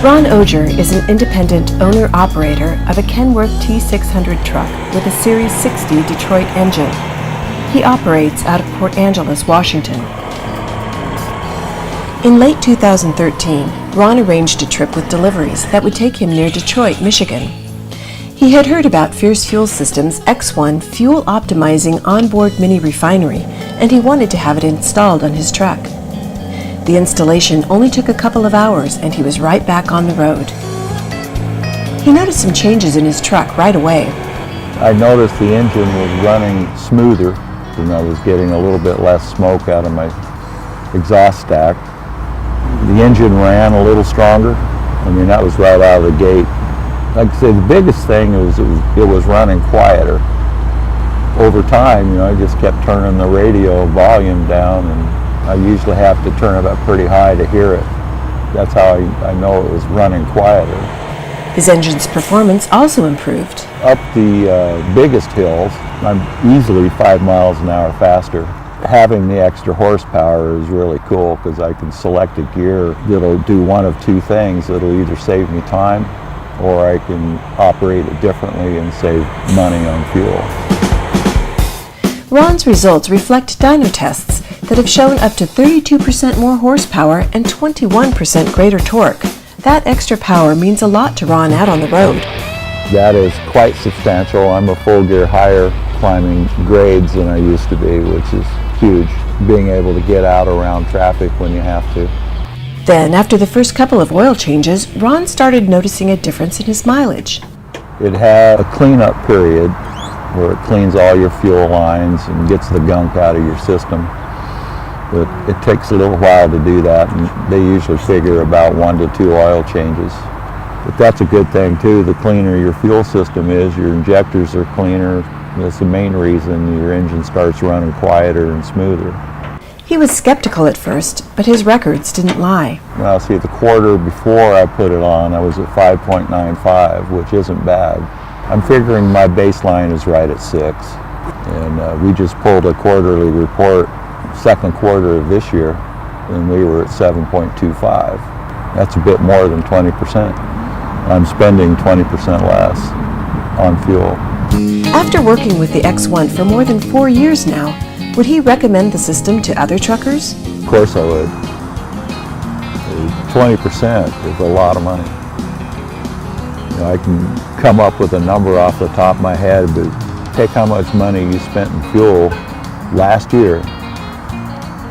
Ron Ogier is an independent owner-operator of a Kenworth T600 truck with a Series 60 Detroit engine. He operates out of Port Angeles, Washington. In late 2013, Ron arranged a trip with deliveries that would take him near Detroit, Michigan. He had heard about Fierce Fuel Systems' X1 fuel-optimizing onboard mini refinery, and he wanted to have it installed on his truck. The installation only took a couple of hours, and he was right back on the road. He noticed some changes in his truck right away. I noticed the engine was running smoother, and I was getting a little bit less smoke out of my exhaust stack. The engine ran a little stronger. I mean, that was right out of the gate. Like I say, the biggest thing was it was running quieter. Over time, I just kept turning the radio volume down, and I usually have to turn it up pretty high to hear it. That's how I know it was running quieter. His engine's performance also improved. Up the biggest hills, I'm easily 5 miles an hour faster. Having the extra horsepower is really cool because I can select a gear that'll do one of two things. It'll either save me time or I can operate it differently and save money on fuel. Ron's results reflect dyno tests that have shown up to 32% more horsepower and 21% greater torque. That extra power means a lot to Ron out on the road. That is quite substantial. I'm a full gear higher climbing grades than I used to be, which is huge. Being able to get out around traffic when you have to. Then, after the first couple of oil changes, Ron started noticing a difference in his mileage. It had a cleanup period where it cleans all your fuel lines and gets the gunk out of your system. But it takes a little while to do that, and they usually figure about 1 to 2 oil changes. But that's a good thing too. The cleaner your fuel system is, your injectors are cleaner. That's the main reason your engine starts running quieter and smoother. He was skeptical at first, but his records didn't lie. Well, see, the quarter before I put it on, I was at 5.95, which isn't bad. I'm figuring my baseline is right at 6. And we just pulled a quarterly report, second quarter of this year, and we were at 7.25. That's a bit more than 20%. I'm spending 20% less on fuel. After working with the X1 for more than 4 years now, would he recommend the system to other truckers? Of course I would. 20% is a lot of money. I can come up with a number off the top of my head, but take how much money you spent in fuel last year,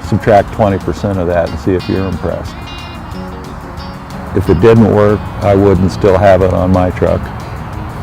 subtract 20% of that and see if you're impressed. If it didn't work, I wouldn't still have it on my truck.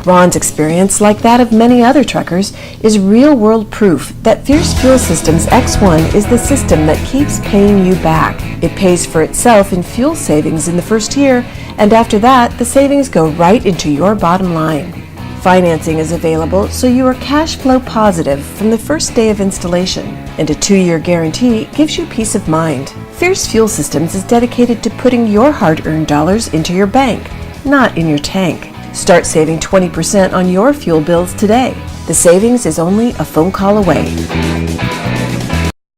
Ron's experience, like that of many other truckers, is real-world proof that Fierce Fuel Systems X1 is the system that keeps paying you back. It pays for itself in fuel savings in the first year, and after that, the savings go right into your bottom line. Financing is available, so you are cash flow positive from the first day of installation, and a 2-year guarantee gives you peace of mind. Fierce Fuel Systems is dedicated to putting your hard-earned dollars into your bank, not in your tank. Start saving 20% on your fuel bills today. The savings is only a phone call away.